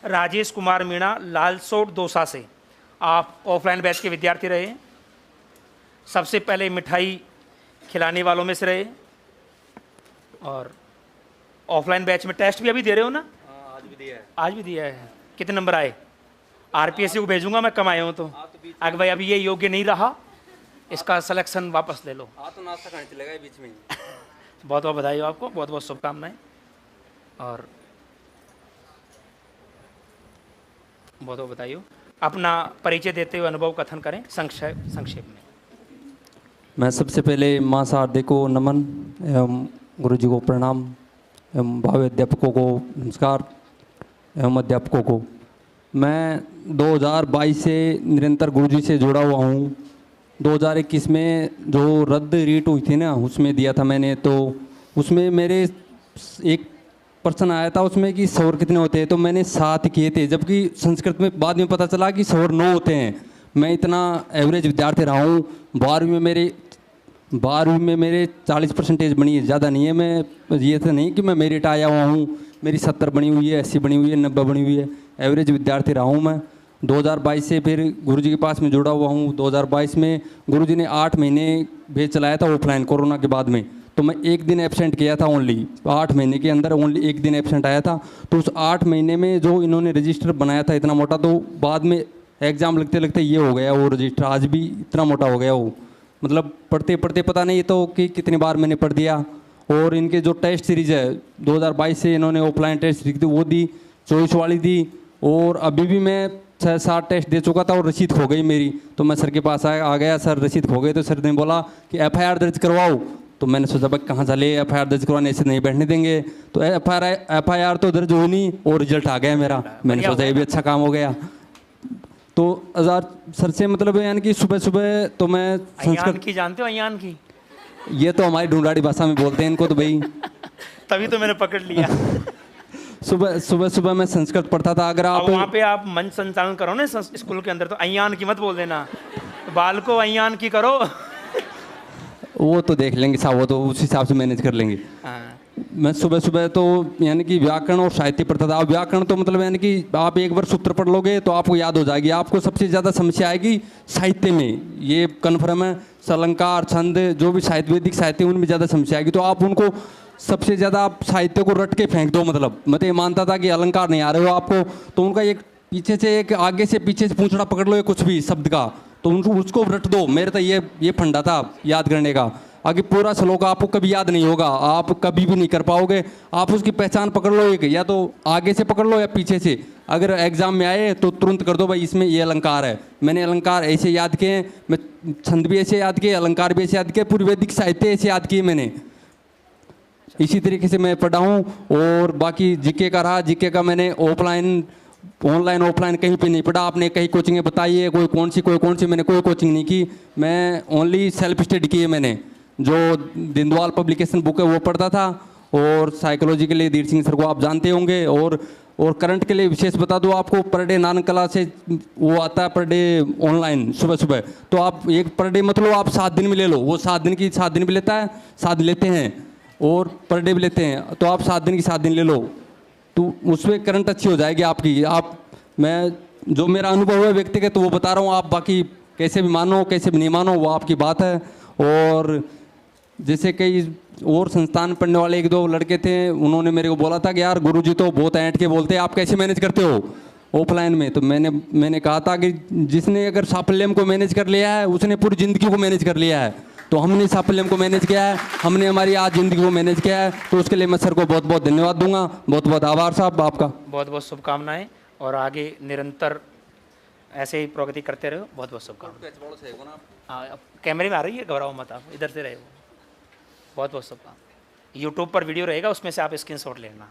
राजेश कुमार मीणा लालसोट दौसा से, आप offline batch के विद्यार्थी रहे, सबसे पहले मिठाई खिलाने वालों में से रहे, और ऑफलाइन बैच में टेस्ट भी अभी दे रहे हो ना? आज भी दिया है। आज भी दिया है। कितने नंबर आए? आरपीएससी को भेजूंगा मैं, कम आए हो तो। अगर भाई अभी ये योग्य नहीं रहा, इसका सिलेक्शन वापस ले लो। तो नाश्ता खाने चलेगा बीच में। बहुत बहुत बधाई हो आपको, बहुत बहुत शुभकामनाएं, और बहुत बहुत बधाई हो। अपना परिचय देते हुए अनुभव कथन करें संक्षेप में। मैं सबसे पहले माँ शारदे को नमन एवं गुरु जी को प्रणाम एवं भावी अध्यापकों को नमस्कार एवं अध्यापकों को। मैं 2022 से निरंतर गुरु जी से जुड़ा हुआ हूँ। 2021 में जो रद्द रीट हुई थी ना, उसमें दिया था मैंने, तो उसमें मेरे एक प्रश्न आया था उसमें कि सौर कितने होते हैं, तो मैंने 7 किए थे, जबकि संस्कृत में बाद में पता चला कि सौर 9 होते हैं। मैं इतना एवरेज विद्यार्थी रहा हूँ। 12वीं में मेरे 40% बनी है, ज़्यादा नहीं है। मैं ये तो नहीं कि मैं मेरिट आया हुआ हूँ, मेरी 70 बनी हुई है, 80 बनी हुई है, 90 बनी हुई है। एवरेज विद्यार्थी रहा हूँ मैं। 2022 से फिर गुरुजी के पास में जुड़ा हुआ हूँ। 2022 में गुरुजी ने 8 महीने भेज चलाया था ऑफलाइन कोरोना के बाद में, तो मैं 1 दिन एब्सेंट किया था ओनली। 8 महीने के अंदर ओनली 1 दिन एब्सेंट आया था। तो उस 8 महीने में जो इन्होंने रजिस्टर बनाया था इतना मोटा, तो बाद में एग्ज़ाम लगते लगते ये हो गया वो रजिस्टर, आज भी इतना मोटा हो गया वो। मतलब पढ़ते पढ़ते पता नहीं तो कि कितनी बार मैंने पढ़ दिया। और इनके जो टेस्ट सीरीज़ है 2022 से इन्होंने ऑफलाइन टेस्ट सीरीज वो दी, 24 वाली दी, और अभी भी मैं 6-7 टेस्ट दे चुका था और रसीद खो गई मेरी। तो मैं सर के पास आ गया, सर रसीद खो गई। तो सर ने बोला कि FIR दर्ज करवाओ। तो मैंने सोचा भाई कहाँ चले, FIR दर्ज करवाने से नहीं बैठने देंगे। तो FIR तो दर्ज हुई नहीं और रिजल्ट आ गया मेरा। मैंने सोचा ये भी अच्छा काम हो गया। तो आज़ाद सर से मतलब यानी कि सुबह सुबह तो मैं संस्कृत की जानते हो? अयान की ये तो हमारी ढूंढाड़ी भाषा में बोलते हैं इनको तो भाई। तभी तो मैंने पकड़ लिया। सुबह मैं संस्कृत पढ़ता था। अगर आप वहाँ पे आप मंच संचालन करो ना स्कूल के अंदर, तो अयान की मत बोल देना, बाल को अयान की करो। वो तो देख लेंगे साहब, वो तो उस हिसाब से मैनेज कर लेंगे। मैं सुबह तो यानी कि व्याकरण और साहित्य पढ़ता था। व्याकरण तो मतलब यानी कि आप एक बार सूत्र पढ़ लोगे तो आपको याद हो जाएगी। आपको सबसे ज़्यादा समस्या आएगी साहित्य में, ये कन्फर्म है। अलंकार, छंद, जो भी साहित्य, वैदिक साहित्य, उनमें ज़्यादा समस्या आएगी। तो आप उनको सबसे ज़्यादा आप साहित्य को रट के फेंक दो। मतलब मैं तो ये मानता था कि अलंकार नहीं आ रहे हो आपको, तो उनका एक पीछे से एक आगे से पीछे से पूंछड़ा पकड़ लो, कुछ भी शब्द का, तो उनको उसको रट दो। मेरे तो ये फंडा था याद करने का। आगे पूरा श्लोक आपको कभी याद नहीं होगा, आप कभी भी नहीं कर पाओगे। आप उसकी पहचान पकड़ लो, एक या तो आगे से पकड़ लो या पीछे से। अगर एग्जाम में आए तो तुरंत कर दो भाई इसमें ये अलंकार है। मैंने अलंकार ऐसे याद किए हैं, मैं छंद भी ऐसे याद किए, अलंकार भी ऐसे याद किए, पूरी वैदिक साहित्य ऐसे याद किए मैंने। इसी तरीके से मैं पढ़ा हूँ। और बाकी जीके का रहा, जीके का मैंने ऑनलाइन ऑफलाइन कहीं पे नहीं पढ़ा। आपने कहीं कोचिंगें बताई है, कोई कौन सी, मैंने कोई कोचिंग नहीं की। मैं ओनली सेल्फ स्टडी की है। मैंने जो दिंदवाल पब्लिकेशन बुक है वो पढ़ता था, और साइकोलॉजी के लिए धीर सिंह सर को आप जानते होंगे। और करंट के लिए विशेष बता दूं आपको, पर डे नानक कला से वो आता है पर डे ऑनलाइन सुबह। तो आप एक पर डे मतलब आप 7 दिन में ले लो, वो 7 दिन की 7 दिन भी लेता है, 7 दिन लेते हैं, और पर डे भी लेते हैं। तो आप 7 दिन की 7 दिन ले लो, तो उसमें करंट अच्छी हो जाएगी आपकी। मैं जो मेरा अनुभव है व्यक्तिगत तो वो बता रहा हूँ। आप बाकी कैसे भी मानो कैसे भी नहीं मानो वो आपकी बात है। और जैसे कई और संस्थान पढ़ने वाले 1-2 लड़के थे, उन्होंने मेरे को बोला था कि यार गुरुजी तो बहुत ऐंठ के बोलते हैं, आप कैसे मैनेज करते हो ऑफलाइन में। तो मैंने कहा था कि जिसने अगर साफल्यम को मैनेज कर लिया है उसने पूरी ज़िंदगी को मैनेज कर लिया है। तो हमने साफल्यम को मैनेज किया है, हमने हमारी आज ज़िंदगी को मैनेज किया है। तो उसके लिए मैं सर को बहुत बहुत धन्यवाद दूंगा। बहुत बहुत आभार साहब आपका। बहुत बहुत शुभकामनाएं, और आगे निरंतर ऐसे ही प्रगति करते रहो। बहुत बहुत शुभकामनाएं। हाँ, कैमरे में आ रही है, घबराओ मत, आप इधर से रहे हो। बहुत बहुत शुभकामनाएं। यूट्यूब पर वीडियो रहेगा, उसमें से आप स्क्रीनशॉट लेना।